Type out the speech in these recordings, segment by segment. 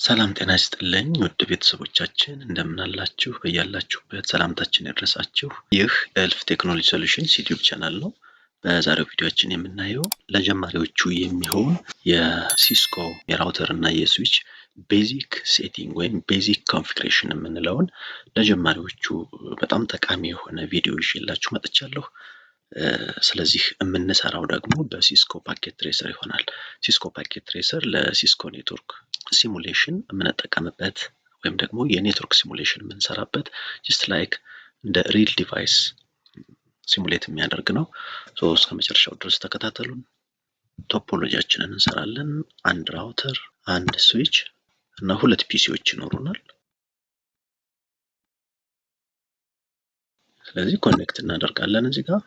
ሰላም ጤና ይስጥልኝ ውድ ቤተሰቦቻችን እንደምን አላችሁ? በያላችሁበት ሰላምታችን ይድረሳችሁ። ይህ ኤልፍ ቴክኖሎጂ ሶሉሽንስ ዩቲዩብ ቻናል ነው። በዛሬው ቪዲዮአችን የምናየው ለጀማሪዎቹ የሚሆን የሲስኮ የራውተር እና የስዊች ቤዚክ ሴቲንግ ወይም ቤዚክ ኮንፊግሬሽን የምንለውን ለጀማሪዎቹ በጣም ጠቃሚ የሆነ ቪዲዮ ይዤላችሁ መጥቻለሁ። ስለዚህ የምንሰራው ደግሞ በሲስኮ ፓኬት ትሬሰር ይሆናል። ሲስኮ ፓኬት ትሬሰር ለሲስኮ ኔትወርክ ሲሙሌሽን የምንጠቀምበት ወይም ደግሞ የኔትወርክ ሲሙሌሽን የምንሰራበት ጀስት ላይክ እንደ ሪል ዲቫይስ ሲሙሌት የሚያደርግ ነው። እስከ መጨረሻው ድረስ ተከታተሉን። ቶፖሎጂያችንን እንሰራለን። አንድ ራውተር፣ አንድ ስዊች እና ሁለት ፒሲዎች ይኖሩናል። ስለዚህ ኮኔክት እናደርጋለን። እዚህ ጋር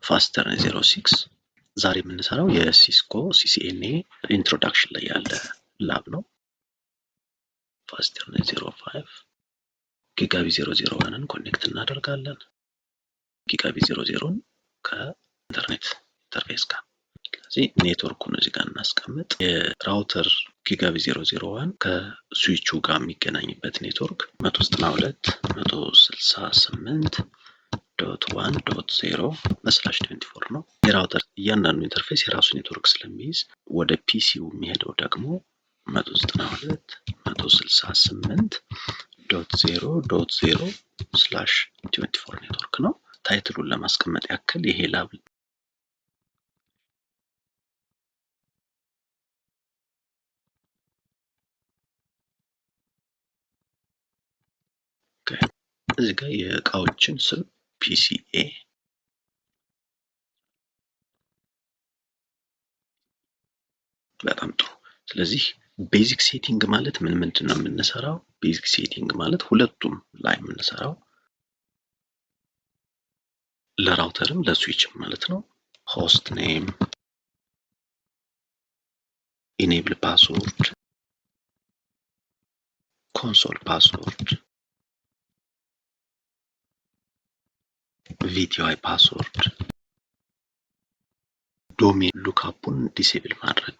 ፋስተርን 06 ዛሬ የምንሰራው የሲስኮ ሲሲኤንኤ ኢንትሮዳክሽን ላይ ያለ ላብ ነው። ፋስተርን 05 ጊጋቢ 001ን ኮኔክት እናደርጋለን። ጊጋቢ 00ን ከኢንተርኔት ኢንተርፌስ ጋር። ስለዚህ ኔትወርኩን እዚህ ጋር እናስቀምጥ። የራውተር ጊጋቢ 001 ከስዊቹ ጋር የሚገናኝበት ኔትወርክ 192.168.1.0/24 ነው። የራውተር እያንዳንዱ ኢንተርፌስ የራሱ ኔትወርክ ስለሚይዝ ወደ ፒሲው የሚሄደው ደግሞ 192.168.0.0/24 ኔትወርክ ነው። ታይትሉን ለማስቀመጥ ያክል ይሄ ላብ እዚህ ጋር የእቃዎችን ስም ፒሲኤ በጣም ጥሩ። ስለዚህ ቤዚክ ሴቲንግ ማለት ምንድን ነው የምንሰራው? ቤዚክ ሴቲንግ ማለት ሁለቱም ላይ የምንሰራው ለራውተርም ለስዊችም ማለት ነው። ሆስት ኔም፣ ኢኔብል ፓስወርድ፣ ኮንሶል ፓስወርድ፣ ቪቲአይ ፓስወርድ፣ ዶሜን ሉክአፑን ዲሴብል ማድረግ፣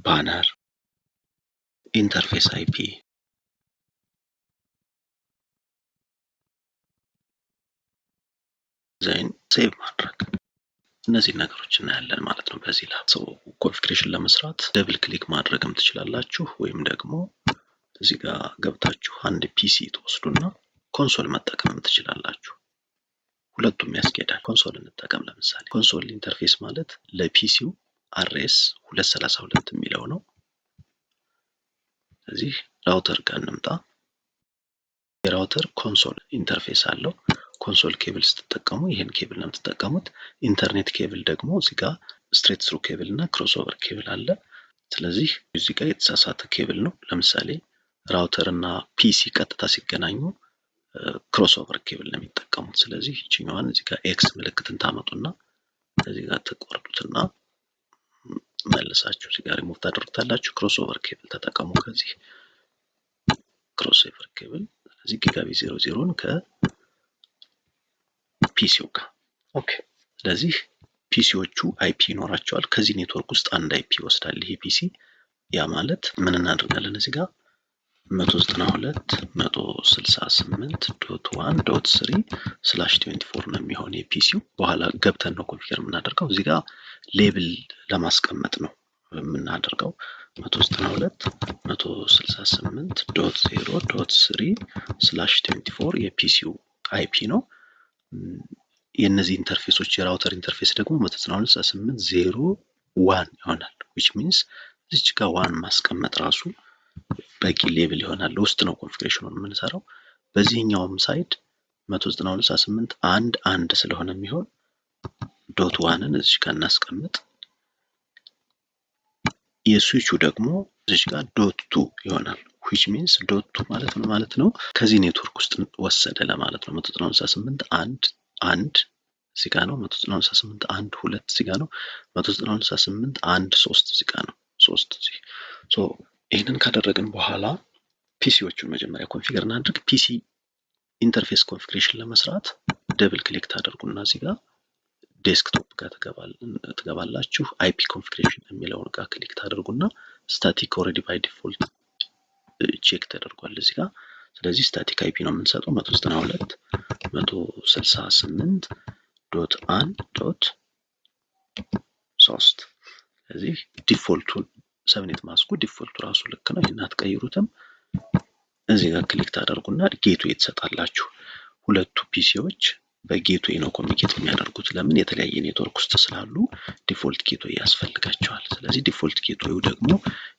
ባነር፣ ኢንተርፌስ አይፒ፣ ሴቭ ማድረግ፣ እነዚህ ነገሮች እናያለን ማለት ነው። በዚህ ላብ ኮንፊግሬሽን ለመስራት ደብል ክሊክ ማድረግም ትችላላችሁ፣ ወይም ደግሞ እዚህ ጋር ገብታችሁ አንድ ፒሲ ትወስዱና ኮንሶል መጠቀምም ትችላላችሁ። ሁለቱም ያስኬዳል። ኮንሶል እንጠቀም። ለምሳሌ ኮንሶል ኢንተርፌስ ማለት ለፒሲው አርኤስ 232 የሚለው ነው። ስለዚህ ራውተር ጋር እንምጣ። የራውተር ኮንሶል ኢንተርፌስ አለው። ኮንሶል ኬብል ስትጠቀሙ ይሄን ኬብል ነው የምትጠቀሙት። ኢንተርኔት ኬብል ደግሞ እዚህ ጋር ስትሬት ስሩ ኬብል እና ክሮስኦቨር ኬብል አለ። ስለዚህ እዚህ ጋር የተሳሳተ ኬብል ነው። ለምሳሌ ራውተር እና ፒሲ ቀጥታ ሲገናኙ ክሮስኦቨር ኬብል ነው የሚጠቀሙት። ስለዚህ እቺኛዋን እዚህ ጋር ኤክስ ምልክትን ታመጡና እዚህ ጋር ተቆርጡትና መልሳችሁ እዚህ ጋር ሪሙቭ ታደርጉታላችሁ። ክሮስኦቨር ኬብል ተጠቀሙ። ከዚህ ክሮስኦቨር ኬብል ስለዚህ ጊጋቢ 00ን ከፒሲው ጋር ኦኬ። ስለዚህ ፒሲዎቹ አይፒ ይኖራቸዋል። ከዚህ ኔትወርክ ውስጥ አንድ አይፒ ይወስዳል ይሄ ፒሲ። ያ ማለት ምን እናደርጋለን? እዚህ ጋር 192.168.1.3/24 ነው የሚሆን የፒሲው። በኋላ ገብተን ነው ኮንፊገር የምናደርገው። እዚህ ጋር ሌብል ለማስቀመጥ ነው የምናደርገው። 192.168.0.3/24 የፒሲው አይፒ ነው። የነዚህ ኢንተርፌሶች የራውተር ኢንተርፌስ ደግሞ 192.168.0.1 ይሆናል። which means እዚህ ጋር ዋን ማስቀመጥ ራሱ በቂ ሌብል ይሆናል። ውስጥ ነው ኮንፊግሬሽኑን የምንሰራው። በዚህኛውም ሳይድ 192.168.1.1 ስለሆነ የሚሆን ዶት ዋንን እዚህ ጋር እናስቀምጥ። የስዊቹ ደግሞ እዚህ ጋር ዶት ቱ ይሆናል። which means ዶት ቱ ማለት ምን ማለት ነው? ከዚህ ኔትወርክ ውስጥ ወሰደ ለማለት ነው። 192.168.1 እዚህ ጋር ነው። 192.1.2 እዚህ ጋር ነው። 192.1.1.3 እዚህ ጋር ነው። 3 እዚህ ይሄንን ካደረግን በኋላ ፒሲዎቹን መጀመሪያ ኮንፊገር እናድርግ። ፒሲ ኢንተርፌስ ኮንፊግሬሽን ለመስራት ደብል ክሊክ ታደርጉና እዚህ ጋር ዴስክቶፕ ጋር ትገባላችሁ። አይፒ ኮንፊግሬሽን የሚለውን ጋር ክሊክ ታደርጉና ስታቲክ ኦልሬዲ ባይ ዲፎልት ቼክ ተደርጓል እዚህ ጋር። ስለዚህ ስታቲክ አይፒ ነው የምንሰጠው 192.168.1.3። ስለዚህ ዲፎልቱን ሰብኔት ማስኩ ዲፎልቱ ራሱ ልክ ነው፣ ይሄን አትቀይሩትም። እዚህ ጋር ክሊክ ታደርጉና ጌትዌይ ትሰጣላችሁ። ሁለቱ ፒሲዎች በጌትዌይ ነው ኮሚኒኬት የሚያደርጉት። ለምን? የተለያየ ኔትወርክ ውስጥ ስላሉ ዲፎልት ጌትዌይ ያስፈልጋቸዋል። ስለዚህ ዲፎልት ጌትዌዩ ደግሞ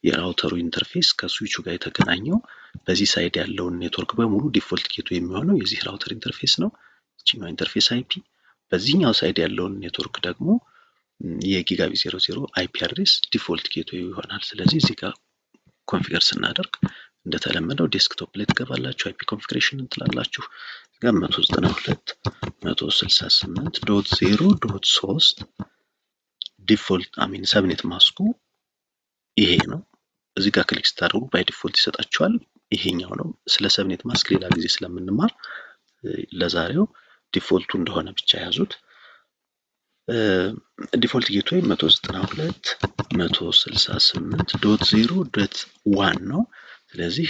የራውተሩ ኢንተርፌስ ከስዊቹ ጋር የተገናኘው በዚህ ሳይድ ያለውን ኔትወርክ በሙሉ ዲፎልት ጌትዌይ የሚሆነው የዚህ ራውተር ኢንተርፌስ ነው። እቺኛው ኢንተርፌስ አይፒ፣ በዚህኛው ሳይድ ያለውን ኔትወርክ ደግሞ የጊጋቢ 00 አይፒ አድሬስ ዲፎልት ጌትዌይ ይሆናል። ስለዚህ እዚህ ጋር ኮንፊገር ስናደርግ እንደተለመደው ዴስክቶፕ ላይ ትገባላችሁ፣ አይፒ ኮንፊግሬሽን እንትላላችሁ። ጋር 192.168.0.3 ዲፎልት ሰብኔት ማስኩ ይሄ ነው። እዚህ ጋር ክሊክ ስታደርጉ ባይ ዲፎልት ይሰጣችኋል። ይሄኛው ነው። ስለ ሰብኔት ማስክ ሌላ ጊዜ ስለምንማር ለዛሬው ዲፎልቱ እንደሆነ ብቻ ያዙት። ዲፎልት ጌትዌይ 192.168.0.1 ነው። ስለዚህ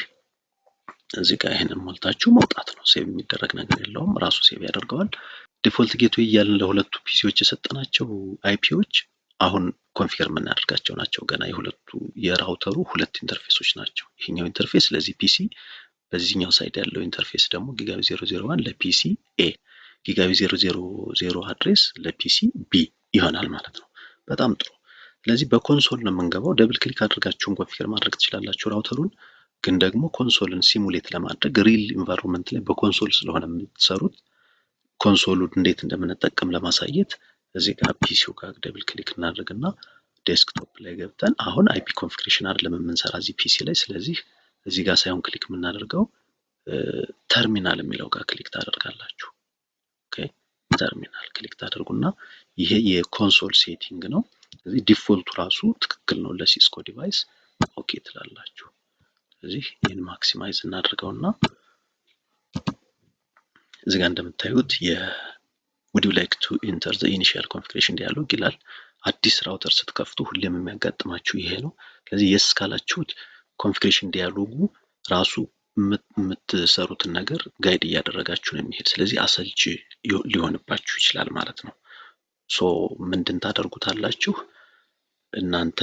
እዚህ ጋር ይሄንን ሞልታችሁ መውጣት ነው። ሴቭ የሚደረግ ነገር የለውም፣ ራሱ ሴቭ ያደርገዋል። ዲፎልት ጌትዌይ እያልን ለሁለቱ ፒሲዎች የሰጠናቸው አይፒዎች አሁን ኮንፊገር የምናደርጋቸው ናቸው። ገና የሁለቱ የራውተሩ ሁለት ኢንተርፌሶች ናቸው። ይሄኛው ኢንተርፌስ ለዚህ ፒሲ፣ በዚህኛው ሳይድ ያለው ኢንተርፌስ ደግሞ ጊጋቢ 001 ለፒሲ ኤ፣ ጊጋቢ 000 አድሬስ ለፒሲ ቢ ይሆናል ማለት ነው። በጣም ጥሩ። ስለዚህ በኮንሶል ነው የምንገባው። ደብል ክሊክ አድርጋችሁን ኮንፊገር ማድረግ ትችላላችሁ ራውተሩን። ግን ደግሞ ኮንሶልን ሲሙሌት ለማድረግ ሪል ኢንቫይሮንመንት ላይ በኮንሶል ስለሆነ የምትሰሩት ኮንሶሉን እንዴት እንደምንጠቀም ለማሳየት እዚህ ጋር ፒሲው ጋር ደብል ክሊክ እናደርግና ዴስክቶፕ ላይ ገብተን አሁን አይፒ ኮንፊግሬሽን አይደለም የምንሰራ እዚህ ፒሲ ላይ። ስለዚህ እዚህ ጋር ሳይሆን ክሊክ የምናደርገው ተርሚናል የሚለው ጋር ክሊክ ታደርጋላችሁ። ኦኬ ተርሚናል ክሊክ ታደርጉና ይሄ የኮንሶል ሴቲንግ ነው። ስለዚህ ዲፎልቱ ራሱ ትክክል ነው ለሲስኮ ዲቫይስ። ኦኬ ትላላችሁ። ስለዚህ ይህን ማክሲማይዝ እናድርገውና እዚህ ጋር እንደምታዩት would you like to enter the initial configuration dialog ይላል። አዲስ ራውተር ስትከፍቱ ሁሌም የሚያጋጥማችሁ ይሄ ነው። ስለዚህ የስ ካላችሁት ኮንፊግሬሽን ዲያሎጉ ራሱ የምትሰሩትን ነገር ጋይድ እያደረጋችሁ ነው የሚሄድ። ስለዚህ አሰልቺ ሊሆንባችሁ ይችላል ማለት ነው። ሶ ምንድን ታደርጉታላችሁ? እናንተ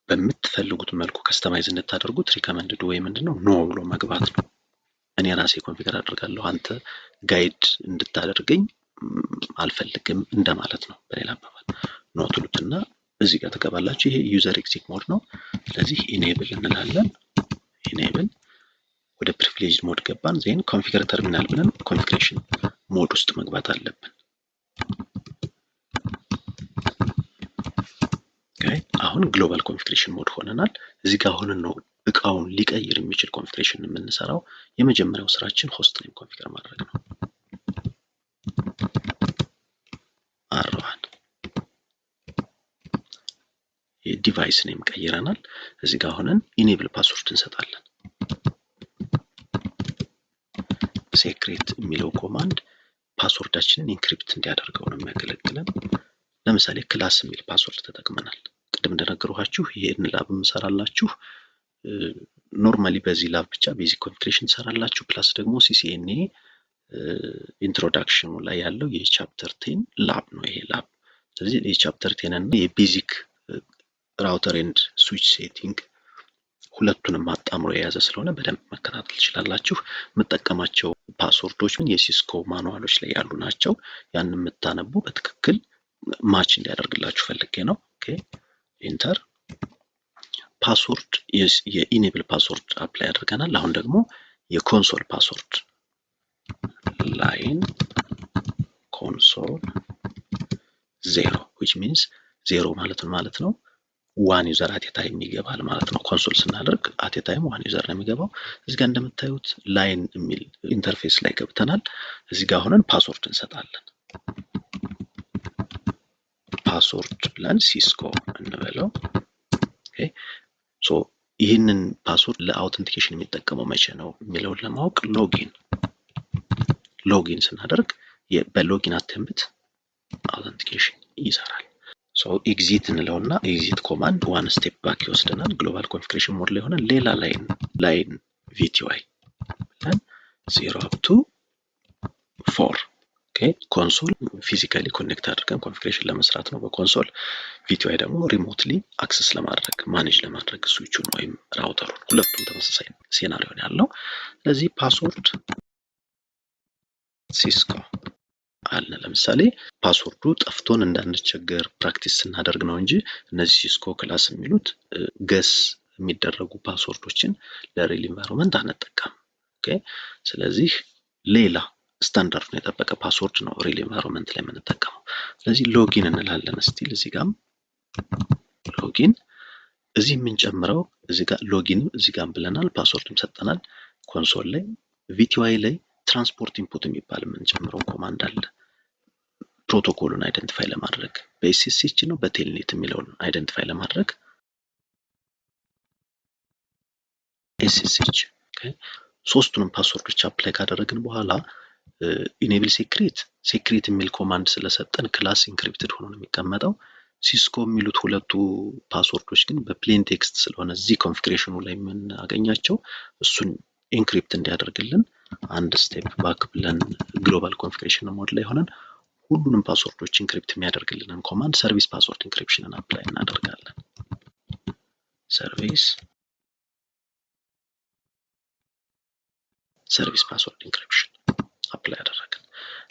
በምትፈልጉት መልኩ ከስተማይዝ እንድታደርጉት ሪከመንድድ ወይ ምንድነው ኖ ብሎ መግባት ነው። እኔ ራሴ ኮንፊገር አደርጋለሁ፣ አንተ ጋይድ እንድታደርገኝ አልፈልግም እንደማለት ነው። በሌላ አባባል ኖ ትሉትና እዚህ ጋር ተቀባላችሁ። ይሄ ዩዘር ኤግዚት ሞድ ነው። ስለዚህ ኢኔብል እንላለን። ኢኔብል ወደ ፕሪቪሌጅ ሞድ ገባን። ዜን ኮንፊገር ተርሚናል ብለን ኮንፊግሬሽን ሞድ ውስጥ መግባት አለብን። አሁን ግሎባል ኮንፊግሬሽን ሞድ ሆነናል። እዚህ ጋር ሆነን ነው እቃውን ሊቀይር የሚችል ኮንፊግሬሽን የምንሰራው። የመጀመሪያው ስራችን ሆስት ኔም ኮንፊገር ማድረግ ነው። የዲቫይስ ኔም ቀይረናል። እዚህ ጋር ሆነን ኢኔብል ፓስወርድ እንሰጣለን። ሴክሬት የሚለው ኮማንድ ፓስወርዳችንን ኢንክሪፕት እንዲያደርገው ነው የሚያገለግለን። ለምሳሌ ክላስ የሚል ፓስወርድ ተጠቅመናል። ቅድም እንደነገርኳችሁ ይሄን ላብ እንሰራላችሁ። ኖርማሊ በዚህ ላብ ብቻ ቤዚክ ኮንፊግሬሽን ትሰራላችሁ። ፕላስ ደግሞ ሲሲኤንኤ ኢንትሮዳክሽኑ ላይ ያለው የቻፕተር 10 ላብ ነው ይሄ ላብ። ስለዚህ የቻፕተር 10 እና የቤዚክ ራውተር ኤንድ ስዊች ሴቲንግ ሁለቱንም አጣምሮ የያዘ ስለሆነ በደንብ መከታተል ትችላላችሁ። የምጠቀማቸው ፓስወርዶች የሲስኮ ማኑዋሎች ላይ ያሉ ናቸው። ያንን የምታነቡ በትክክል ማች እንዲያደርግላችሁ ፈልጌ ነው። ኦኬ ኢንተር ፓስወርድ የኢኔብል ፓስወርድ አፕላይ አድርገናል። አሁን ደግሞ የኮንሶል ፓስወርድ ላይን ኮንሶል 0 which means 0 ማለት ነው ዋን ዩዘር አት ታይም ይገባል ማለት ነው። ኮንሶል ስናደርግ አት ታይም ዋን ዩዘር ነው የሚገባው። እዚህ ጋር እንደምታዩት ላይን የሚል ኢንተርፌስ ላይ ገብተናል። እዚህ ጋር ሆነን ፓስወርድ እንሰጣለን። ፓስወርድ ብለን ሲስኮ እንበለው። ኦኬ ሶ ይህንን ፓስወርድ ለአውተንቲኬሽን የሚጠቀመው መቼ ነው የሚለውን ለማወቅ ሎጊን ስናደርግ በሎጊን አቴምፕት አውተንቲኬሽን ይሰራል። ሶ ኤግዚት እንለውና ኤግዚት ኮማንድ ዋን ስቴፕ ባክ ይወስደናል። ግሎባል ኮንፊግሬሽን ሞድ ላይ ሆነ ሌላ ላይን ቪቲዋይ ብለን 0 up to 4 ኦኬ። ኮንሶል ፊዚካሊ ኮኔክት አድርገን ኮንፊግሬሽን ለመስራት ነው በኮንሶል። ቪቲዋይ ደግሞ ሪሞትሊ አክሰስ ለማድረግ ማኔጅ ለማድረግ ስዊቹን ወይም ራውተሩን። ሁለቱም ተመሳሳይ ሴናሪዮ ነው ያለው። ስለዚህ ፓስወርድ ሲስኮ አለ። ለምሳሌ ፓስወርዱ ጠፍቶን እንዳንቸገር ፕራክቲስ ስናደርግ ነው እንጂ እነዚህ ሲስኮ ክላስ የሚሉት ገስ የሚደረጉ ፓስወርዶችን ለሪል ኢንቫይሮንመንት አንጠቀም። ኦኬ። ስለዚህ ሌላ ስታንዳርዱን የጠበቀ ፓስወርድ ነው ሪል ኢንቫይሮንመንት ላይ የምንጠቀመው። ስለዚህ ሎጊን እንላለን። ስቲል እዚህ ጋር ሎጊን እዚህ የምንጨምረው እዚህ ጋር ሎጊን እዚህ ጋር ብለናል፣ ፓስወርድም ሰጠናል። ኮንሶል ላይ ቪቲዋይ ላይ ትራንስፖርት ኢንፑት የሚባል የምንጨምረው ኮማንድ አለ። ፕሮቶኮሉን አይደንቲፋይ ለማድረግ በኤስኤስኤች ነው በቴልኔት የሚለውን አይደንቲፋይ ለማድረግ ኤስኤስኤች። ኦኬ። ሶስቱንም ፓስወርዶች አፕላይ ካደረግን በኋላ ኢኔብል ሴክሬት የሚል ኮማንድ ስለሰጠን ክላስ ኢንክሪፕትድ ሆኖ ነው የሚቀመጠው። ሲስኮ የሚሉት ሁለቱ ፓስወርዶች ግን በፕሌን ቴክስት ስለሆነ እዚህ ኮንፊግሬሽኑ ላይ የምናገኛቸው እሱን ኢንክሪፕት እንዲያደርግልን አንድ ስቴፕ ባክ ብለን ግሎባል ኮንፊግሬሽን ሞድ ላይ ሆነን ሁሉንም ፓስወርዶች ኢንክሪፕት የሚያደርግልንን ኮማንድ ሰርቪስ ፓስወርድ ኢንክሪፕሽንን አፕላይ እናደርጋለን። ሰርቪስ ፓስወርድ ኢንክሪፕሽን አፕላይ አደረግን።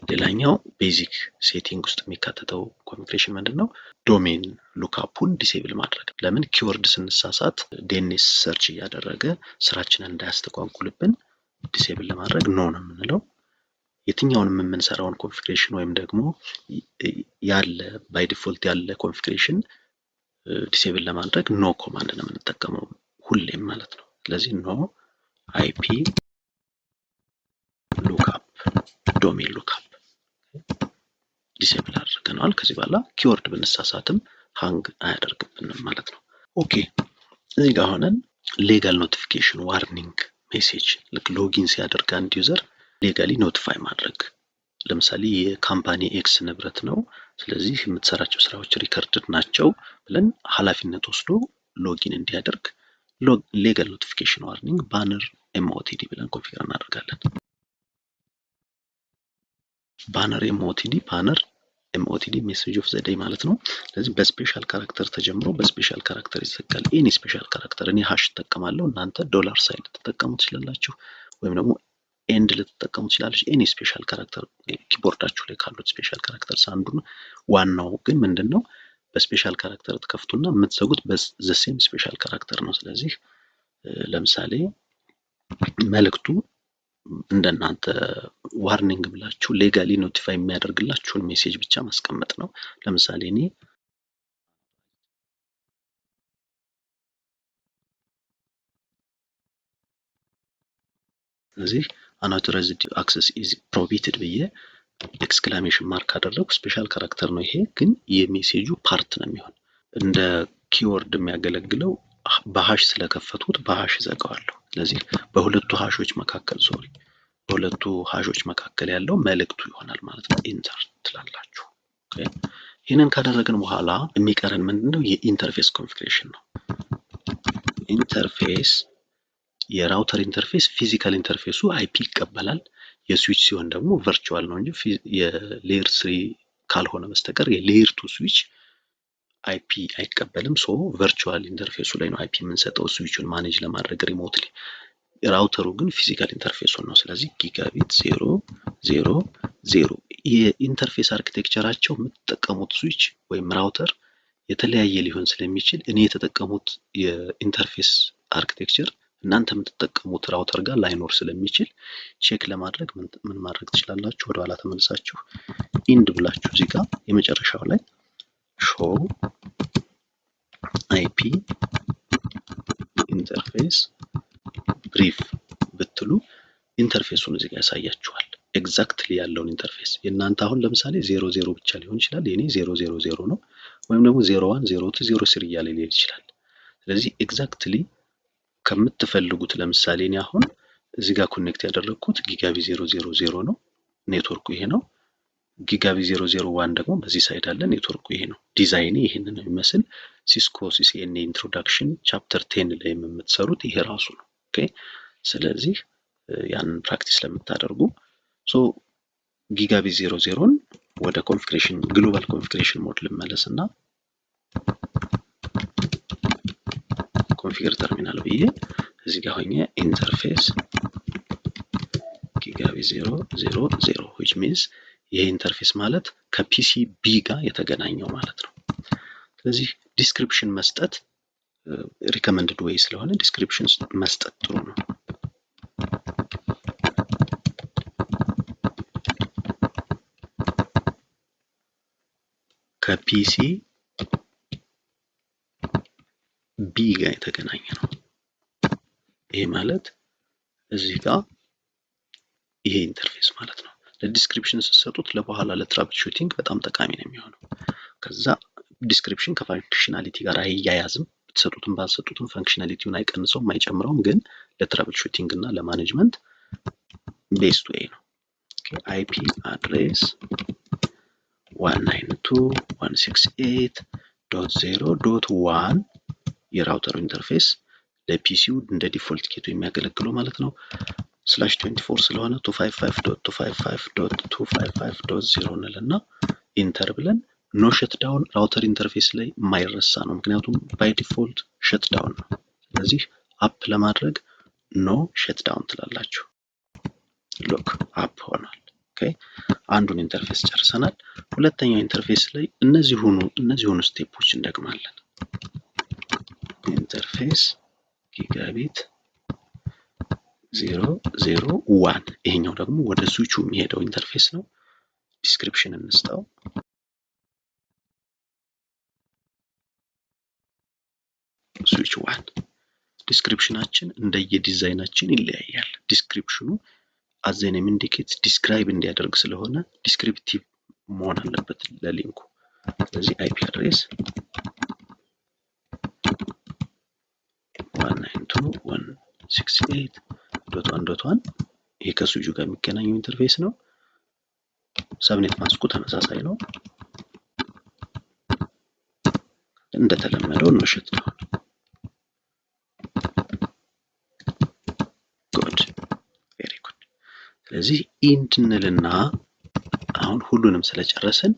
ሌላኛው ቤዚክ ሴቲንግ ውስጥ የሚካተተው ኮንፊግሬሽን ምንድነው? ዶሜን ሉክአፑን ዲሴብል ማድረግ። ለምን ኪወርድ ስንሳሳት ዲኤንኤስ ሰርች እያደረገ ስራችንን እንዳያስተጓጉልብን ዲሴብል ለማድረግ ኖ ነው የምንለው። የትኛውንም የምንሰራውን ኮንፊግሬሽን ወይም ደግሞ ያለ ባይ ዲፎልት ያለ ኮንፊግሬሽን ዲሴብል ለማድረግ ኖ ኮማንድ ነው የምንጠቀመው ሁሌም ማለት ነው። ስለዚህ ኖ አይፒ ሉክአፕ ዶሜን ሉክአፕ ዲሴብል አድርገናል። ከዚህ በኋላ ኪወርድ ብንሳሳትም ሃንግ አያደርግብንም ማለት ነው። ኦኬ። እዚህ ጋር ሆነን ሌጋል ኖቲፊኬሽን ዋርኒንግ ሜሴጅ ልክ ሎጊን ሲያደርግ አንድ ዩዘር ሌጋሊ ኖቲፋይ ማድረግ። ለምሳሌ የካምፓኒ ኤክስ ንብረት ነው፣ ስለዚህ የምትሰራቸው ስራዎች ሪከርድድ ናቸው ብለን ኃላፊነት ወስዶ ሎጊን እንዲያደርግ ሌጋል ኖቲፊኬሽን ዋርኒንግ ባነር ኤምኦቲዲ ብለን ኮንፊገር እናደርጋለን። ባነር ኤምኦቲዲ ሜሴጅ ኦፍ ዘ ዴይ ማለት ነው። ስለዚህ በስፔሻል ካራክተር ተጀምሮ በስፔሻል ካራክተር ይዘጋል። ኤኒ ስፔሻል ካራክተር እኔ ሃሽ እጠቀማለሁ፣ እናንተ ዶላር ሳይን ልትጠቀሙ ትችላላችሁ፣ ወይም ደግሞ ኤንድ ልትጠቀሙ ትችላላችሁ። ኤኒ ስፔሻል ካራክተር ኪቦርዳችሁ ላይ ካሉት ስፔሻል ካራክተርስ አንዱን። ዋናው ግን ምንድነው በስፔሻል ካራክተር ተከፍቱና የምትዘጉት በዘሴም ስፔሻል ካራክተር ነው። ስለዚህ ለምሳሌ መልእክቱ እንደናንተ ዋርኒንግ ብላችሁ ሌጋሊ ኖቲፋይ የሚያደርግላችሁን ሜሴጅ ብቻ ማስቀመጥ ነው። ለምሳሌ እኔ ስለዚህ unauthorized access is prohibited ብዬ ኤክስክላሜሽን ማርክ አደረጉ። ስፔሻል ካራክተር ነው ይሄ፣ ግን የሜሴጁ ፓርት ነው የሚሆን። እንደ ኪወርድ የሚያገለግለው በሃሽ ስለከፈቱት በሃሽ ዘጋዋለሁ። ስለዚህ በሁለቱ ሃሾች መካከል ያለው መልእክቱ ይሆናል ማለት ነው። ኢንተር ትላላችሁ። ኦኬ። ይህንን ካደረግን በኋላ የሚቀረን ምንድነው? የኢንተርፌስ ኮንፊግሬሽን ነው። ኢንተርፌስ የራውተር ኢንተርፌስ ፊዚካል ኢንተርፌሱ አይፒ ይቀበላል። የስዊች ሲሆን ደግሞ ቨርቹዋል ነው እንጂ የሌየር 3 ካልሆነ በስተቀር የሌየር 2 ስዊች አይፒ አይቀበልም። ሶ ቨርቹዋል ኢንተርፌሱ ላይ ነው አይፒ የምንሰጠው ስዊቹን ማኔጅ ለማድረግ ሪሞትሊ። ራውተሩ ግን ፊዚካል ኢንተርፌሱን ነው። ስለዚህ ጊጋቢት 000 የኢንተርፌስ አርኪቴክቸራቸው የምትጠቀሙት ስዊች ወይም ራውተር የተለያየ ሊሆን ስለሚችል እኔ የተጠቀሙት የኢንተርፌስ አርኪቴክቸር እናንተ የምትጠቀሙት ራውተር ጋር ላይኖር ስለሚችል ቼክ ለማድረግ ምን ማድረግ ትችላላችሁ? ወደ ኋላ ተመልሳችሁ ኢንድ ብላችሁ እዚህ ጋር የመጨረሻው ላይ ሾው አይፒ ኢንተርፌስ ብሪፍ ብትሉ ኢንተርፌሱን እዚህ ጋር ያሳያችኋል። ኤግዛክትሊ ያለውን ኢንተርፌስ የእናንተ አሁን ለምሳሌ 00 ብቻ ሊሆን ይችላል። የኔ 000 ነው፣ ወይም ደግሞ 01 02 03 እያለ ሊሄድ ይችላል። ስለዚህ ኤግዛክትሊ ከምትፈልጉት ለምሳሌ እኔ አሁን እዚህ ጋር ኮኔክት ያደረኩት ጊጋቢ 000 ነው፣ ኔትወርኩ ይሄ ነው። ጊጋቢ 001 ደግሞ በዚህ ሳይድ አለ። ኔትወርኩ ይሄ ነው። ዲዛይን ይሄንን ነው የሚመስል። ሲስኮ ሲሲኤንኤ ኢንትሮዳክሽን ቻፕተር 10 ላይ የምትሰሩት ይሄ ራሱ ነው። ኦኬ ስለዚህ ያንን ፕራክቲስ ለምታደርጉ ጊጋቢ 00ን ወደ ኮንፊግሬሽን ግሎባል ኮንፊግሬሽን ሞድ ልመለስና ኮንፊገር ተርሚናል ብዬ እዚህ ጋር ሆኜ ኢንተርፌስ ጊጋቢ 000 which means ይሄ ኢንተርፌስ ማለት ከፒሲ ቢ ጋር የተገናኘው ማለት ነው። ስለዚህ ዲስክሪፕሽን መስጠት ሪከመንድድ ዌይ ስለሆነ ዲስክሪፕሽን መስጠት ጥሩ ነው። ከፒሲ ቢ ጋር የተገናኘ ነው። ይሄ ማለት እዚህ ጋር ይሄ ኢንተርፌስ ማለት ነው። ለዲስክሪፕሽን ስትሰጡት ለበኋላ ለትራብል ሹቲንግ በጣም ጠቃሚ ነው የሚሆነው። ከዛ ዲስክሪፕሽን ከፋንክሽናሊቲ ጋር አይያያዝም። ብትሰጡትም ባትሰጡትም ፈንክሽናሊቲውን አይቀንሰውም አይጨምረውም፣ ግን ለትራብል ሹቲንግ እና ለማኔጅመንት ቤስት ዌይ ነው። አይፒ አድሬስ 192.168.0.1 የራውተሩ ኢንተርፌስ ለፒሲው እንደ ዲፎልት ጌቱ የሚያገለግለው ማለት ነው። /24 ስለሆነ 255.255.255.0 እንልና ኢንተር ብለን ኖ ሸትዳውን ራውተር ኢንተርፌስ ላይ የማይረሳ ነው፣ ምክንያቱም ባይ ዲፎልት ሸትዳውን ነው። ስለዚህ አፕ ለማድረግ ኖ ሸትዳውን ትላላችሁ። ሎክ አፕ ሆኗል። ኦኬ አንዱን ኢንተርፌስ ጨርሰናል። ሁለተኛው ኢንተርፌስ ላይ እነዚሁኑ ስቴፖች እንደግማለን። ኢንተርፌስ ጊጋቢት 001 ይሄኛው ደግሞ ወደ ስዊቹ የሚሄደው ኢንተርፌስ ነው። ዲስክሪፕሽን እንስጠው። ስዊች 1 ዲስክሪፕሽናችን እንደየዲዛይናችን ይለያያል። ዲስክሪፕሽኑ አዘኔም ኢንዲኬት ዲስክራይብ እንዲያደርግ ስለሆነ ዲስክሪፕቲቭ መሆን አለበት ለሊንኩ። ስለዚህ አይፒ አድሬስ 192.168.1.1 ይሄ ከስዊቹ ጋር የሚገናኘው ኢንተርፌስ ነው። ሰብኔት ማስኩ ተመሳሳይ ነው። እንደተለመደው ነው ሸትዳውን ስለዚህ ኢንት እንልና አሁን ሁሉንም ስለጨረስን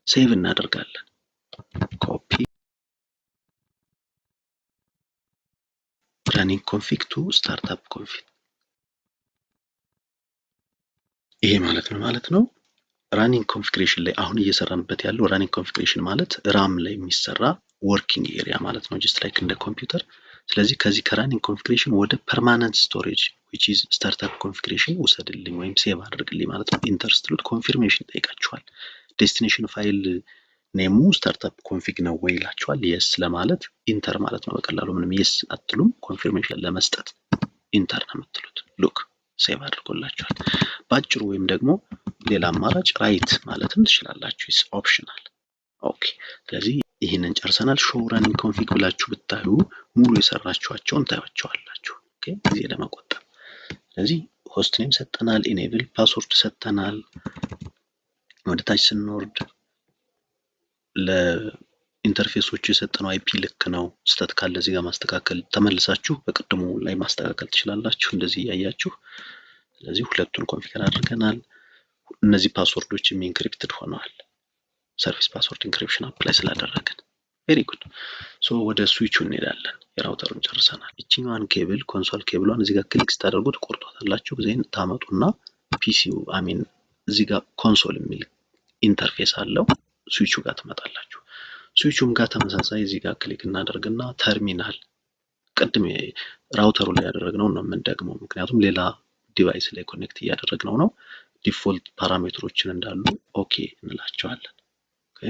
ሴቭ እናደርጋለን። ኮፒ running config to startup config ይሄ ማለት ነው ራኒንግ ኮንፊግሬሽን ላይ አሁን እየሰራንበት ያለው ራኒንግ ኮንፊግሬሽን ማለት ራም ላይ የሚሰራ ወርኪንግ ኤሪያ ማለት ነው just like እንደ ኮምፒውተር። ስለዚህ ከዚህ ከራኒንግ ኮንፊግሬሽን ወደ ፐርማነንት ስቶሬጅ which is startup configuration ውሰድልኝ ወይም ሴቭ አድርግልኝ ማለት ነው። ኢንተር ስትሉት ኮንፊርሜሽን ይጠይቃችኋል። ዴስቲኔሽን ፋይል ኔሙ ስታርታፕ ኮንፊግ ነው ወይ ይላችኋል። የስ ለማለት ኢንተር ማለት ነው በቀላሉ ምንም የስ አትሉም። ኮንፊርሜሽን ለመስጠት ኢንተር ነው የምትሉት። ሉክ ሴቭ አድርጎላችኋል። ባጭሩ ወይም ደግሞ ሌላ አማራጭ ራይት ማለትም ትችላላችሁ። ኢስ ኦፕሽናል። ኦኬ ስለዚህ ይህንን ጨርሰናል። ሾው ራኒንግ ኮንፊግ ብላችሁ ብታዩ ሙሉ የሰራችኋቸውን ታያቸዋላችሁ። ኦኬ ጊዜ ለመቆጠብ ስለዚህ ሆስት ኔም ሰጠናል፣ ኢኔብል ፓስወርድ ሰጠናል። ወደ ታች ስንወርድ ለኢንተርፌሶቹ የሰጠነው አይፒ ልክ ነው። ስህተት ካለ እዚህ ጋር ማስተካከል ተመልሳችሁ በቅድሙ ላይ ማስተካከል ትችላላችሁ እንደዚህ እያያችሁ። ስለዚህ ሁለቱን ኮንፊገር አድርገናል። እነዚህ ፓስወርዶችም ኢንክሪፕትድ ሆነዋል። ሰርቪስ ፓስወርድ ኢንክሪፕሽን አፕላይ ስላደረግን ቬሪ ጉድ። ሶ ወደ ስዊቹ እንሄዳለን። የራውተሩን ጨርሰናል። እቺኛዋን ኬብል ኮንሶል ኬብሏን እዚህ ጋር ክሊክ ስታደርጉ ትቆርጧታላችሁ። ጊዜን ታመጡና ፒሲው አሚን እዚህ ጋር ኮንሶል የሚል ኢንተርፌስ አለው። ስዊቹ ጋር ትመጣላችሁ። ስዊቹም ጋር ተመሳሳይ እዚህ ጋር ክሊክ እናደርግና ተርሚናል ቅድም ራውተሩ ላይ ያደረግነው ነው የምንደግመው፣ ምክንያቱም ሌላ ዲቫይስ ላይ ኮኔክት እያደረግነው ነው። ዲፎልት ፓራሜትሮችን እንዳሉ ኦኬ እንላቸዋለን። ኦኬ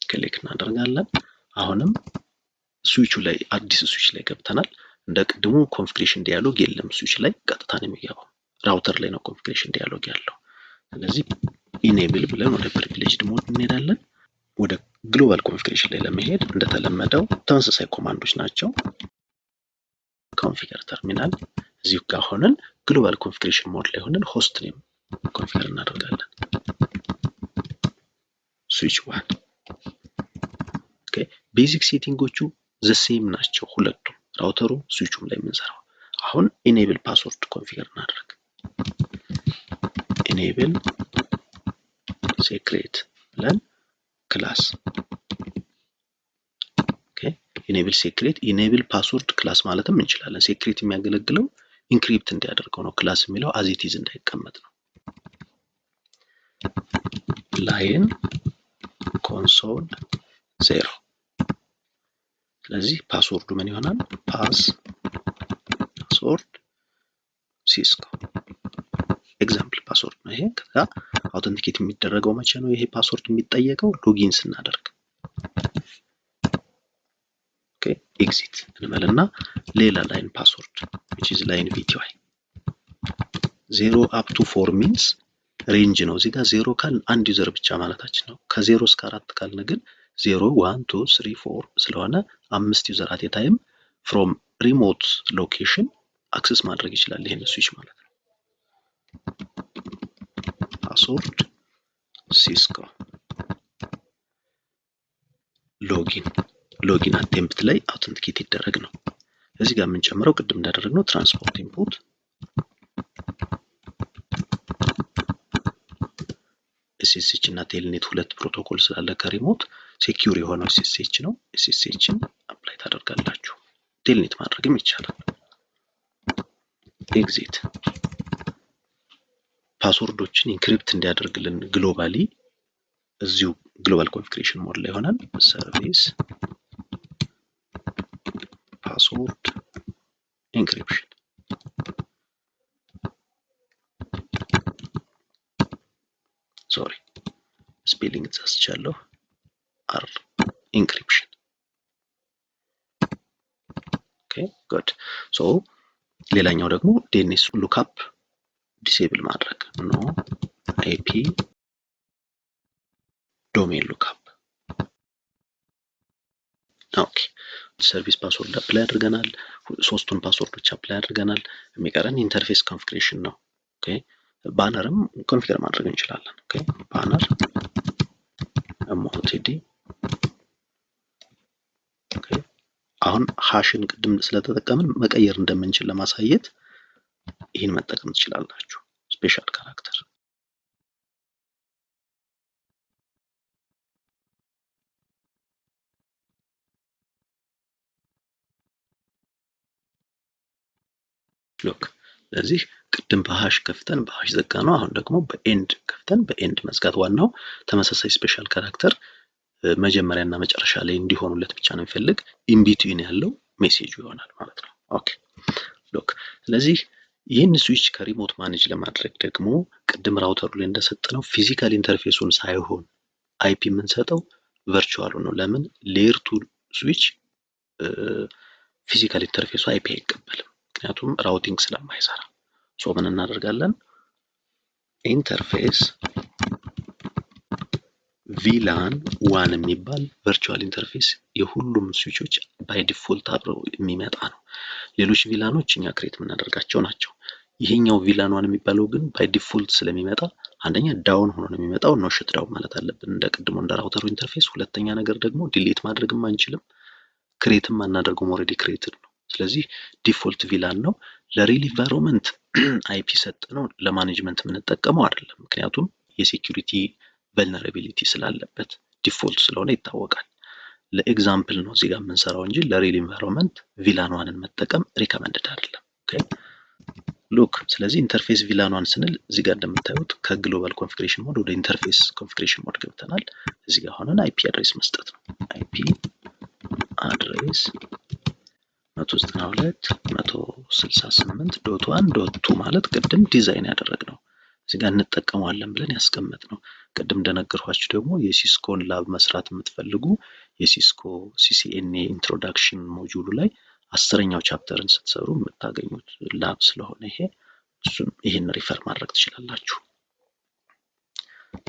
ክሊክ እናደርጋለን። አሁንም ስዊቹ ላይ አዲስ ስዊች ላይ ገብተናል። እንደ ቅድሙ ኮንፊግሬሽን ዲያሎግ የለም። ስዊች ላይ ቀጥታ ነው የሚገባው። ራውተር ላይ ነው ኮንፊግሬሽን ዲያሎግ ያለው። ስለዚህ ኢኔብል ብለን ወደ ፕሪቪሌጅድ ሞድ እንሄዳለን። ወደ ግሎባል ኮንፊግሬሽን ላይ ለመሄድ እንደተለመደው ተመሳሳይ ኮማንዶች ናቸው። ኮንፊገር ተርሚናል እዚሁ ጋር ሆነን ግሎባል ኮንፊግሬሽን ሞድ ላይ ሆነን ሆስት ኔም ኮንፊገር እናደርጋለን። ስዊች 1 ኦኬ። ቤዚክ ሴቲንጎቹ ዘሴም ናቸው ሁለቱም ራውተሩ ስዊቹም ላይ የምንሰራው። አሁን ኢኔብል ፓስወርድ ኮንፊገር እናደርግ። ኢኔብል ሴክሬት ብለን ክላስ ኦኬ። ኢኔብል ሴክሬት ኢኔብል ፓስወርድ ክላስ ማለትም እንችላለን። ሴክሬት የሚያገለግለው ኢንክሪፕት እንዲያደርገው ነው። ክላስ የሚለው አዚቲዝ እንዳይቀመጥ ነው። ላይን ኮንሶል 0 ስለዚህ ፓስወርዱ ምን ይሆናል? ፓስወርድ ሲስኮ ኤግዛምፕል ፓስወርድ ነው ይሄ። ከዛ አውተንቲኬት የሚደረገው መቼ ነው? ይሄ ፓስወርድ የሚጠየቀው ሎጊን ስናደርግ። ኦኬ ኤግዚት እንበልና ሌላ ላይን ፓስወርድ which is ላይን vty 0 up to 4 means ሬንጅ ነው። እዚህ ጋር 0 ካልን አንድ ዩዘር ብቻ ማለታችን ነው። ከ0 እስከ 4 ካልን ግን 0 1 2 3 4 ስለሆነ 5 ዩዘር አት ታይም ፍሮም ሪሞት ሎኬሽን አክሰስ ማድረግ ይችላል ይሄን ስዊች ማለት ነው። ፓስወርድ ሲስኮ ሎጊን አቴምፕት ላይ አውተንቲኬት ይደረግ ነው። እዚህ ጋር የምንጨምረው ቅድም እንዳደረግነው ትራንስፖርት ኢንፑት ኤስኤስኤች እና ቴልኔት ሁለት ፕሮቶኮል ስላለ ከሪሞት ሴኪዩር የሆነው ኤስኤስኤች ነው። ኤስኤስኤችን አፕላይ ታደርጋላችሁ። ቴልኔት ማድረግም ይቻላል። ኤግዚት ፓስወርዶችን ኢንክሪፕት እንዲያደርግልን ግሎባሊ እዚሁ ግሎባል ኮንፊግሬሽን ሞድ ላይ ይሆናል። ሰርቪስ ፓስወርድ ኢንክሪፕሽን ሶሪ ስፔሊንግ ተሳስቻለሁ። አር ኢንክሪፕሽን ኦኬ ጉድ። ሶ ሌላኛው ደግሞ ዲኤንኤስ ሉክአፕ ዲሴብል ማድረግ ኖ አይፒ ዶሜን ሉክአፕ ኦኬ። ሰርቪስ ፓስወርድ አፕላይ አድርገናል። ሶስቱን ፓስወርዶች አፕላይ አድርገናል። የሚቀረን ኢንተርፌስ ኮንፊግሬሽን ነው። ኦኬ ባነርም ኮንፊገር ማድረግ እንችላለን። ኦኬ ባነር ኤምኦቲዲ ኦኬ። አሁን ሃሽን ቅድም ስለተጠቀምን መቀየር እንደምንችል ለማሳየት ይህን መጠቀም ትችላላችሁ። ስፔሻል ካራክተር ሎክ። ስለዚህ ቅድም በሃሽ ከፍተን በሃሽ ዘጋ ነው። አሁን ደግሞ በኤንድ ከፍተን በኤንድ መዝጋት። ዋናው ተመሳሳይ ስፔሻል ካራክተር መጀመሪያና መጨረሻ ላይ እንዲሆኑለት ብቻ ነው የሚፈልግ። ኢንቢትዊን ያለው ሜሴጁ ይሆናል ማለት ነው። ኦኬ ሎክ። ስለዚህ ይህን ስዊች ከሪሞት ማኔጅ ለማድረግ ደግሞ ቅድም ራውተሩ ላይ እንደሰጠነው ፊዚካል ኢንተርፌሱን ሳይሆን አይፒ የምንሰጠው ቨርቹዋሉ ነው። ለምን? ሌየር 2 ስዊች ፊዚካል ኢንተርፌሱ አይፒ አይቀበልም፣ ምክንያቱም ራውቲንግ ስለማይሰራ። ሶ ምን እናደርጋለን? ኢንተርፌስ ቪላን 1 የሚባል ቨርቹዋል ኢንተርፌስ የሁሉም ስዊቾች ባይ ዲፎልት አብረው የሚመጣ ነው። ሌሎች ቪላኖች እኛ ክሬት የምናደርጋቸው ናቸው። ይሄኛው ቪላን 1 የሚባለው ግን ባይ ዲፎልት ስለሚመጣ አንደኛ ዳውን ሆኖ ነው የሚመጣው፣ ኖ ሸት ዳውን ማለት አለብን እንደ ቅድሞ እንደ ራውተሩ ኢንተርፌስ። ሁለተኛ ነገር ደግሞ ዲሊት ማድረግም አንችልም፣ ክሬትም አናደርገውም፣ ኦልሬዲ ክሬትድ ነው። ስለዚህ ዲፎልት ቪላን ነው። ለሪል ኢንቫይሮንመንት አይፒ ሰጥ ነው፣ ለማኔጅመንት የምንጠቀመው አይደለም። ምክንያቱም የሴኩሪቲ ቨልነራቢሊቲ ስላለበት ዲፎልት ስለሆነ ይታወቃል። ለኤግዛምፕል ነው እዚህ ጋር የምንሰራው እንጂ ለሪል ኢንቫይሮንመንት ቪላን 1ን መጠቀም ሪከመንድድ አይደለም። ኦኬ ሉክ። ስለዚህ ኢንተርፌስ ቪላን 1 ስንል እዚህ ጋር እንደምታዩት ከግሎባል ኮንፊግሬሽን ሞድ ወደ ኢንተርፌስ ኮንፊግሬሽን ሞድ ገብተናል። እዚህ ጋር ሆነን አይፒ አድሬስ መስጠት ነው። አይፒ አድሬስ 192.168.1.2 ማለት ቅድም ዲዛይን ያደረግነው እዚህ ጋር እንጠቀመዋለን ብለን ያስቀመጥነው። ቅድም እንደነገርኳችሁ ደግሞ የሲስኮን ላብ መስራት የምትፈልጉ የሲስኮ ሲሲኤንኤ ኢንትሮዳክሽን ሞጁሉ ላይ 10ኛው ቻፕተርን ስትሰሩ የምታገኙት ላብ ስለሆነ ይሄን ሪፈር ማድረግ ትችላላችሁ።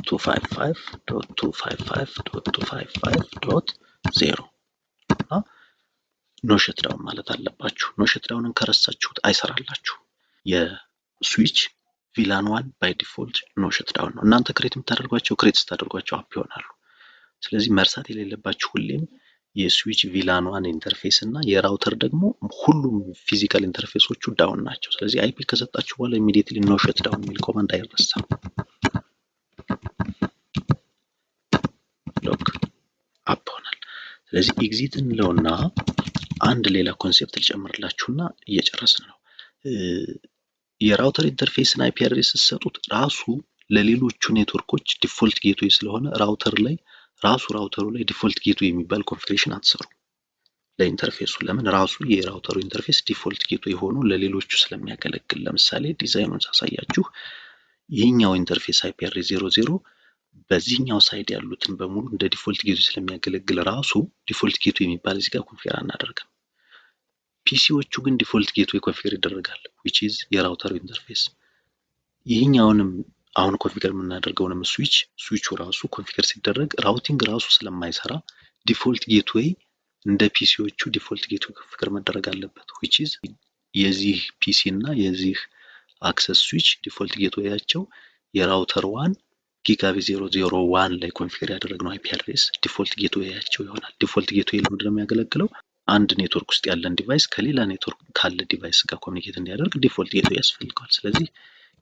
255.255.255.0 እና ኖ ሸት ዳውን ማለት አለባችሁ። ኖ ሸት ዳውንን ከረሳችሁት አይሰራላችሁ። የስዊች ቪላን 1 ባይ ዲፎልት ኖ ሸት ዳውን ነው። እናንተ ክሬት የምታደርጓቸው ክሬት ስታደርጓቸው አፕ ይሆናሉ። ስለዚህ መርሳት የሌለባችሁ ሁሌም የስዊች ቪላን ዋን ኢንተርፌስ እና የራውተር ደግሞ ሁሉም ፊዚካል ኢንተርፌሶቹ ዳውን ናቸው። ስለዚህ አይፒ ከሰጣችሁ በኋላ ኢሚዲየትሊ ኖ ሸት ዳውን የሚል ኮማንድ አይረሳም። ሎክ አፕ ሆናል። ስለዚህ ኤግዚት እንለውና አንድ ሌላ ኮንሴፕት ልጨምርላችሁና እየጨረስን ነው። የራውተር ኢንተርፌስን አይፒ አድሬስ ስትሰጡት ራሱ ለሌሎቹ ኔትወርኮች ዲፎልት ጌትዌይ ስለሆነ ራውተሩ ላይ ዲፎልት ጌትዌይ የሚባል ኮንፊግሬሽን አትሰሩ ለኢንተርፌሱ። ለምን? ራሱ የራውተሩ ኢንተርፌስ ዲፎልት ጌትዌይ ሆኖ ለሌሎቹ ስለሚያገለግል። ለምሳሌ ዲዛይኑን ሳሳያችሁ ይህኛው ኢንተርፌስ አይፒ አድሬስ 00 በዚህኛው ሳይድ ያሉትን በሙሉ እንደ ዲፎልት ጌትዌይ ስለሚያገለግል ራሱ ዲፎልት ጌትዌይ የሚባል እዚህ ጋር ኮንፊገር አናደርግም። ፒሲዎቹ ግን ዲፎልት ጌትዌይ ኮንፊገር ይደረጋል which is የራውተሩ ኢንተርፌስ። ይህኛውንም አሁን ኮንፊገር የምናደርገውንም ስዊቹ ራሱ ኮንፊገር ሲደረግ ራውቲንግ ራሱ ስለማይሰራ ዲፎልት ጌትዌይ እንደ ፒሲዎቹ ዲፎልት ጌትዌይ ኮንፊገር መደረግ አለበት which is የዚህ ፒሲ እና የዚህ አክሰስ ስዊች ዲፎልት ጌትዌያቸው የራውተር 1 ጊጋቢት 001 ላይ ኮንፊገር ያደረግነው አይፒ አድሬስ ዲፎልት ጌትዌያቸው ይሆናል። ዲፎልት ጌትዌይ ለምንድን ነው የሚያገለግለው? አንድ ኔትወርክ ውስጥ ያለን ዲቫይስ ከሌላ ኔትወርክ ካለ ዲቫይስ ጋር ኮሚኒኬት እንዲያደርግ ዲፎልት ጌትዌይ ያስፈልገዋል። ስለዚህ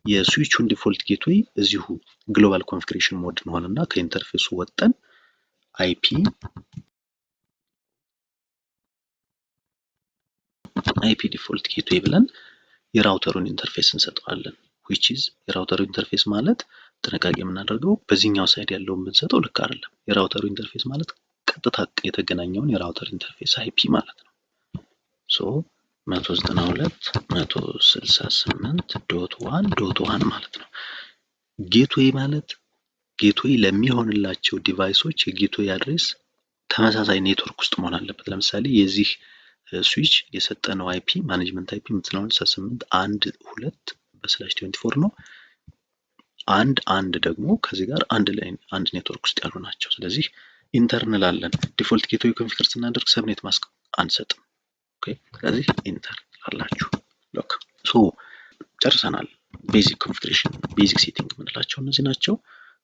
የስዊቹን ዲፎልት ጌትዌይ እዚሁ ግሎባል ኮንፊግሬሽን ሞድ እንሆንና ከኢንተርፌሱ ወጠን አይፒ ዲፎልት ጌትዌይ ብለን የራውተሩን ኢንተርፌስ እንሰጠዋለን which is የራውተሩ ኢንተርፌስ ማለት ጥንቃቄ የምናደርገው በዚህኛው ሳይድ ያለውን ብንሰጠው ልክ አይደለም። የራውተሩ ኢንተርፌስ ማለት ቀጥታ የተገናኘውን የራውተር ኢንተርፌስ አይፒ ማለት ነው። ሶ 192.168.1.1 ማለት ነው። ጌትዌይ ማለት ጌትዌይ ለሚሆንላቸው ዲቫይሶች የጌትዌይ አድሬስ ተመሳሳይ ኔትወርክ ውስጥ መሆን አለበት። ለምሳሌ የዚህ ስዊች የሰጠነው አይፒ ማኔጅመንት አይፒ 192.168.1.2/24 ነው። አንድ ደግሞ ከዚህ ጋር አንድ ኔትወርክ ውስጥ ያሉ ናቸው። ስለዚህ ኢንተርናል አለን። ዲፎልት ጌትዌይ ኮንፊገር ስናደርግ ሰብኔት ማስክ አንሰጥም። ኦኬ፣ ስለዚህ ኢንተር አላችሁ። ሎክ ሶ ጨርሰናል። ቤዚክ ኮንፊግሬሽን ቤዚክ ሴቲንግ የምንላቸው እነዚህ ናቸው።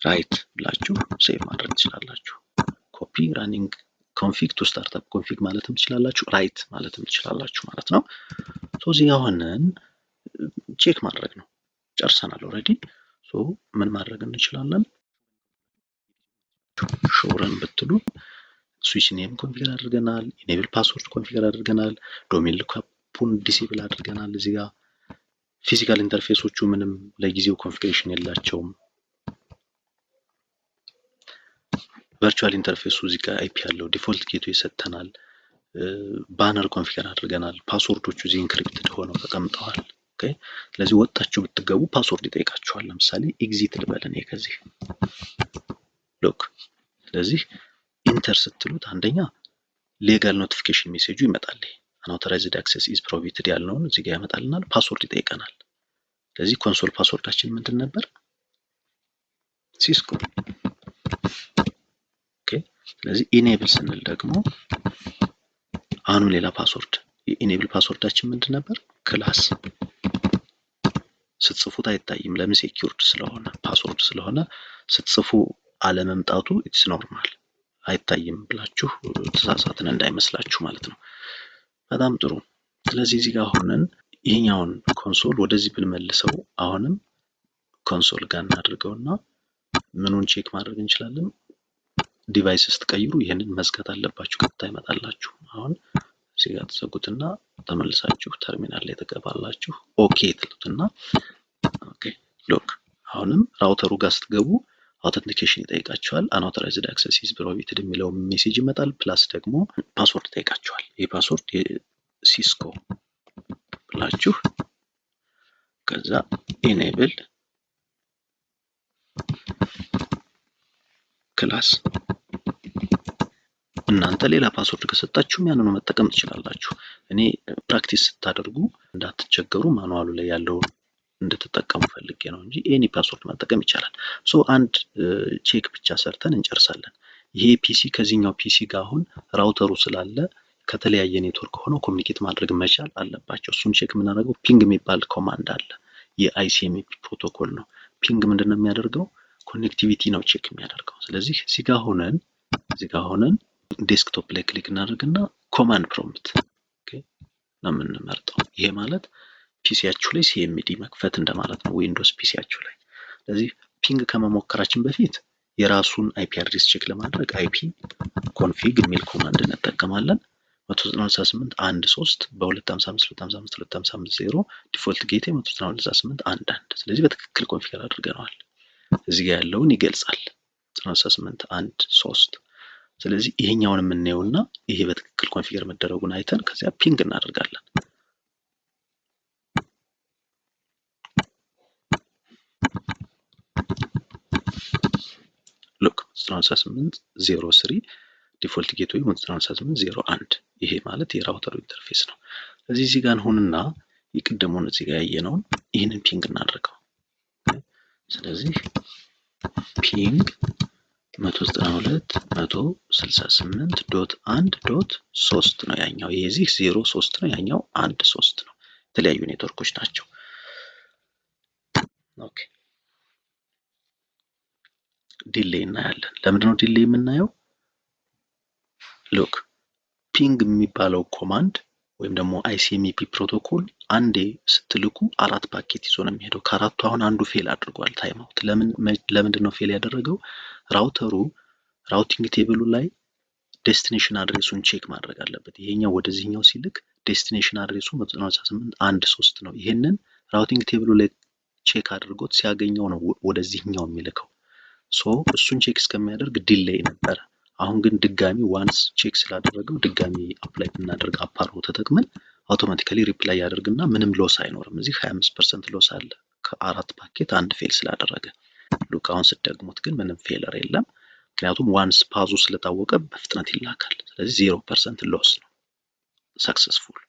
ራይት ብላችሁ ሴቭ ማድረግ ትችላላችሁ። ኮፒ ራኒንግ ኮንፊግ ቱ ስታርትአፕ ኮንፊግ ማለትም ትችላላችሁ፣ ራይት ማለትም ትችላላችሁ ማለት ነው። ሶ እዚህ አሁንን ቼክ ማድረግ ነው። ጨርሰናል ኦልሬዲ። ሶ ምን ማድረግ እንችላለን? ሾረን ብትሉ ስዊች ኔም ኮንፊገር አድርገናል፣ ኢኔብል ፓስወርድ ኮንፊገር አድርገናል፣ ዶሜን ሉክአፑን ዲሴብል አድርገናል። እዚህ ጋር ፊዚካል ኢንተርፌሶቹ ምንም ለጊዜው ኮንፊግሬሽን የላቸውም። ቨርቹዋል ኢንተርፌሱ እዚህ ጋር አይፒ ያለው ዲፎልት ጌትዌይ ሰጥተናል። ባነር ኮንፊገር አድርገናል። ፓስወርዶቹ እዚህ ኢንክሪፕትድ ሆነው ተቀምጠዋል። ኦኬ፣ ስለዚህ ወጣችሁ ብትገቡ ፓስወርድ ይጠይቃችኋል። ለምሳሌ ኤግዚት ልበል እኔ ከዚህ ሎክ። ስለዚህ ኢንተር ስትሉት አንደኛ ሌጋል ኖቲፊኬሽን ሜሴጁ ይመጣል። አንአውቶራይዝድ አክሰስ ኢዝ ፕሮቪትድ ያልነውን እዚህ ጋር ያመጣልናል። ፓስወርድ ይጠይቀናል። ስለዚህ ኮንሶል ፓስወርዳችን ምንድን ነበር? ሲስኮ። ኦኬ፣ ስለዚህ ኢኔብል ስንል ደግሞ አሁንም ሌላ ፓስወርድ። የኢኔብል ፓስወርዳችን ምንድን ነበር? ክላስ። ስትጽፉት አይታይም። ለምን? ሴኪዩርድ ስለሆነ ፓስወርድ ስለሆነ ስትጽፉ አለመምጣቱ ኢትስ ኖርማል አይታይም ብላችሁ ተሳሳትን እንዳይመስላችሁ ማለት ነው። በጣም ጥሩ። ስለዚህ እዚህ ጋር ሆነን ይሄኛውን ኮንሶል ወደዚህ ብንመልሰው አሁንም ኮንሶል ጋር እናድርገውና ምኑን ቼክ ማድረግ እንችላለን? ዲቫይስ ስትቀይሩ ይሄንን መዝጋት አለባችሁ። ቀጥታ ይመጣላችሁ። አሁን እዚህ ጋር ተዘጉትና ተመልሳችሁ ተርሚናል ላይ ተገባላችሁ። ኦኬ ትሉትና ኦኬ ሎክ። አሁንም ራውተሩ ጋር ስትገቡ አውተንቲኬሽን ይጠይቃችኋል። አንአውቶራይዝድ አክሰስ ኢዝ ፕሮቪትድ የሚለው ሜሴጅ ይመጣል። ፕላስ ደግሞ ፓስወርድ ይጠይቃችኋል። ይህ ፓስወርድ የሲስኮ ብላችሁ ከዛ ኢኔብል ክላስ። እናንተ ሌላ ፓስወርድ ከሰጣችሁም ያንኑ መጠቀም ትችላላችሁ። እኔ ፕራክቲስ ስታደርጉ እንዳትቸገሩ ማኑዋሉ ላይ ያለውን እንድትጠቀሙ ፈልጌ ነው እንጂ ኤኒ ፓስወርድ መጠቀም ይቻላል። ሶ አንድ ቼክ ብቻ ሰርተን እንጨርሳለን። ይሄ ፒሲ ከዚህኛው ፒሲ ጋር አሁን ራውተሩ ስላለ ከተለያየ ኔትወርክ ሆኖ ኮሚኒኬት ማድረግ መቻል አለባቸው። እሱን ቼክ የምናደርገው ፒንግ የሚባል ኮማንድ አለ። የአይሲኤምፒ ፕሮቶኮል ነው። ፒንግ ምንድነው የሚያደርገው? ኮኔክቲቪቲ ነው ቼክ የሚያደርገው። ስለዚህ እዚህ ጋር ሆነን እዚህ ጋር ሆነን ዴስክቶፕ ላይ ክሊክ እናደርግና ኮማንድ ፕሮምፕት ኦኬ ነው የምንመርጠው። ይሄ ማለት ፒሲያችሁ ላይ ሲኤምዲ መክፈት እንደማለት ነው፣ ዊንዶውስ ፒሲያችሁ ላይ። ስለዚህ ፒንግ ከመሞከራችን በፊት የራሱን አይፒ አድሬስ ቼክ ለማድረግ አይፒ ኮንፊግ የሚል ኮማንድ እንጠቀማለን። 192.168.1.3 በ255.255.250 ዲፎልት ጌቴ 192.168.1.1 ስለዚህ በትክክል ኮንፊገር አድርገነዋል። እዚህ ጋር ያለውን ይገልጻል 192.168.1.3 ስለዚህ ይሄኛውን የምናየውና ይሄ በትክክል ኮንፊገር መደረጉን አይተን ከዚያ ፒንግ እናደርጋለን። ሉክ 192.168.03 ዲፎልት ጌትዌይ 192.168.01 ይሄ ማለት የራውተሩ ኢንተርፌስ ነው። ስለዚህ እዚህ ጋር እንሆንና የቅድሙን እዚህ ጋር ያየነውን ይህንን ፒንግ እናደርገው። ስለዚህ ፒንግ 192.168.1.3 ነው ያኛው። የዚህ 03 ነው ያኛው 13 ነው። የተለያዩ ኔትወርኮች ናቸው። ኦኬ ዲሌይ እናያለን። ለምንድነው ዲሌይ የምናየው? ሉክ ፒንግ የሚባለው ኮማንድ ወይም ደግሞ አይሲኤምፒ ፕሮቶኮል አንዴ ስትልኩ 4 ፓኬት ይዞ ነው የሚሄደው። ከአራቱ አሁን አንዱ ፌል አድርጓል፣ ታይም አውት። ለምንድነው ፌል ያደረገው? ራውተሩ ራውቲንግ ቴብሉ ላይ ዴስቲኔሽን አድሬሱን ቼክ ማድረግ አለበት። ይሄኛው ወደዚህኛው ሲልክ ዴስቲኔሽን አድሬሱ 192.168.1.3 ነው። ይሄንን ራውቲንግ ቴብሉ ላይ ቼክ አድርጎት ሲያገኘው ነው ወደዚህኛው የሚልከው። ሶ እሱን ቼክ እስከሚያደርግ ዲሌይ ነበር። አሁን ግን ድጋሚ ዋንስ ቼክ ስላደረገው ድጋሚ አፕላይ ብናደርግ አፓሮ ተጠቅመን አውቶማቲካሊ ሪፕላይ ያደርግና ምንም ሎስ አይኖርም። እዚህ 25% ሎስ አለ ከ4 ፓኬት አንድ ፌል ስላደረገ። ሉክ አሁን ስትደግሙት ግን ምንም ፌለር የለም፣ ምክንያቱም ዋንስ ፓዙ ስለታወቀ በፍጥነት ይላካል። ስለዚህ 0% ሎስ ነው፣ ሰክሰስፉል።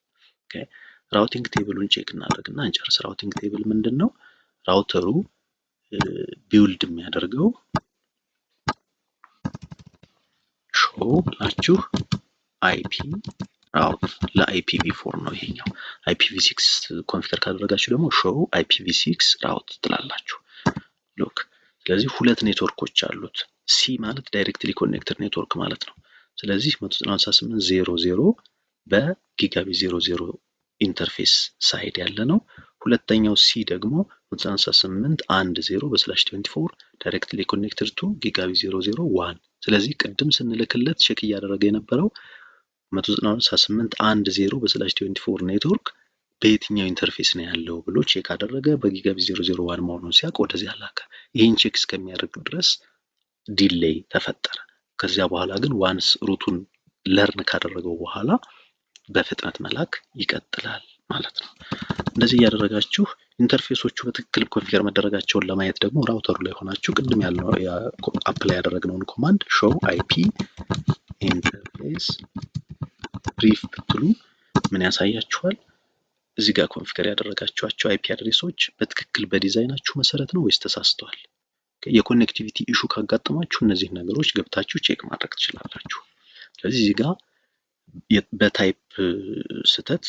ኦኬ ራውቲንግ ቴብሉን ቼክ እናደርግና እንጨርስ። ራውቲንግ ቴብል ምንድነው? ራውተሩ ቢውልድ የሚያደርገው ሾው ብላችሁ አይፒ ራውት ለአይፒቪ4 ነው ይሄኛው። አይፒቪ6 ኮንፊገር ካደረጋችሁ ደግሞ ሾው አይፒቪ6 ራውት ትላላችሁ። ሉክ ስለዚህ ሁለት ኔትወርኮች አሉት። ሲ ማለት ዳይሬክትሊ ኮኔክትድ ኔትወርክ ማለት ነው። ስለዚህ 192.168.0.0 በጊጋቢ 00 ኢንተርፌስ ሳይድ ያለ ነው። ሁለተኛው ሲ ደግሞ 192.168.1.0 በ/24 ዳይሬክትሊ ኮኔክትድ ቱ ጊጋቢ 0.0.1 ስለዚህ ቅድም ስንልክለት ቼክ እያደረገ የነበረው 192.168.1.0 በ/24 ኔትወርክ በየትኛው ኢንተርፌስ ነው ያለው ብሎ ቼክ አደረገ። በጊጋቢ 0.0.1 መሆኑን ሲያውቅ ወደዚህ አላከ። ይህን ቼክ እስከሚያደርግ ድረስ ዲሌይ ተፈጠረ። ከዚያ በኋላ ግን ዋንስ ሩቱን ለርን ካደረገው በኋላ በፍጥነት መላክ ይቀጥላል ማለት ነው። እንደዚህ እያደረጋችሁ ኢንተርፌሶቹ በትክክል ኮንፊገር መደረጋቸውን ለማየት ደግሞ ራውተሩ ላይ ሆናችሁ ቅድም ያለው አፕላይ ያደረግነውን ኮማንድ ሾው አይፒ ኢንተርፌስ ብሪፍ ብትሉ ምን ያሳያችኋል? እዚህ ጋር ኮንፊገር ያደረጋችኋቸው አይፒ አድሬሶች በትክክል በዲዛይናችሁ መሰረት ነው ወይስ ተሳስተዋል? የኮኔክቲቪቲ ኢሹ ካጋጠማችሁ እነዚህ ነገሮች ገብታችሁ ቼክ ማድረግ ትችላላችሁ። ስለዚህ እዚህ ጋር በታይፕ ስተት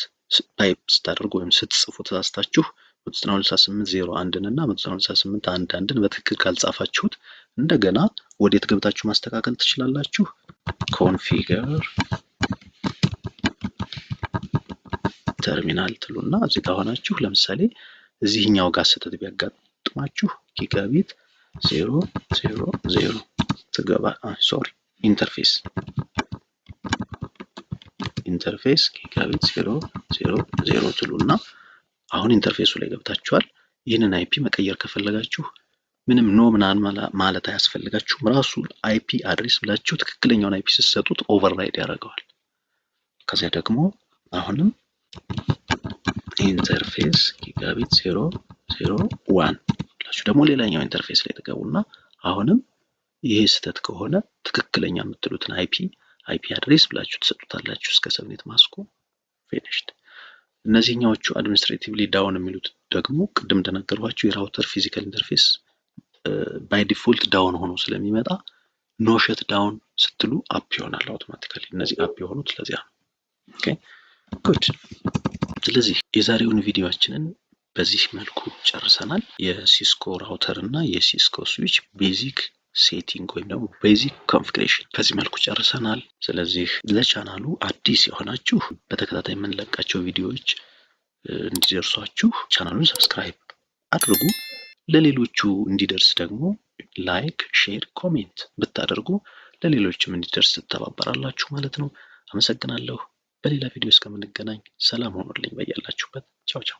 ታይፕ ስታደርጉ ወይም ስትጽፉ ተሳስታችሁ 192.168.0.1 እና 192.168.1.1 በትክክል ካልጻፋችሁት እንደገና ወዴት ገብታችሁ ማስተካከል ትችላላችሁ። ኮንፊገር ተርሚናል ትሉና እዚህ ጋር ሆናችሁ ለምሳሌ እዚህኛው ጋር ስተት ቢያጋጥማችሁ ጊጋቢት 0.0.0 ትገባ ኢንተርፌስ ጊጋቢት 0.0.0 ትሉና አሁን ኢንተርፌሱ ላይ ገብታችኋል። ይህንን አይፒ መቀየር ከፈለጋችሁ ምንም ኖ ምናምን ማለት አያስፈልጋችሁም። ራሱ አይፒ አድሬስ ብላችሁ ትክክለኛውን አይፒ ስትሰጡት ኦቨርራይድ ያደርገዋል። ከዚያ ደግሞ አሁንም ኢንተርፌስ ጊጋቢት 0.0.1 ብላችሁ ደግሞ ሌላኛው ኢንተርፌስ ላይ ትገቡና አሁንም ይሄ ስተት ከሆነ ትክክለኛ የምትሉትን አይፒ አድሬስ ብላችሁ ትሰጡታላችሁ እስከ ሰብኔት ማስኩ ፊኒሽድ። እነዚህኛዎቹ አድሚኒስትሬቲቭሊ ዳውን የሚሉት ደግሞ ቅድም እንደነገርኳችሁ የራውተር ፊዚካል ኢንተርፌስ ባይ ዲፎልት ዳውን ሆኖ ስለሚመጣ ኖ ሸት ዳውን ስትሉ አፕ ይሆናል አውቶማቲካሊ። እነዚህ አፕ የሆኑት ስለዚያ ነው። ኦኬ ጉድ። ስለዚህ የዛሬውን ቪዲዮአችንን በዚህ መልኩ ጨርሰናል። የሲስኮ ራውተር እና የሲስኮ ስዊች ቤዚክ ሴቲንግ ወይም ደግሞ ቤዚክ ኮንፊግሬሽን ከዚህ መልኩ ጨርሰናል። ስለዚህ ለቻናሉ አዲስ የሆናችሁ በተከታታይ የምንለቃቸው ቪዲዮዎች እንዲደርሷችሁ ቻናሉን ሰብስክራይብ አድርጉ። ለሌሎቹ እንዲደርስ ደግሞ ላይክ፣ ሼር፣ ኮሜንት ብታደርጉ ለሌሎችም እንዲደርስ ትተባበራላችሁ ማለት ነው። አመሰግናለሁ። በሌላ ቪዲዮ እስከምንገናኝ ሰላም ሆኖልኝ በያላችሁበት። ቻው ቻው።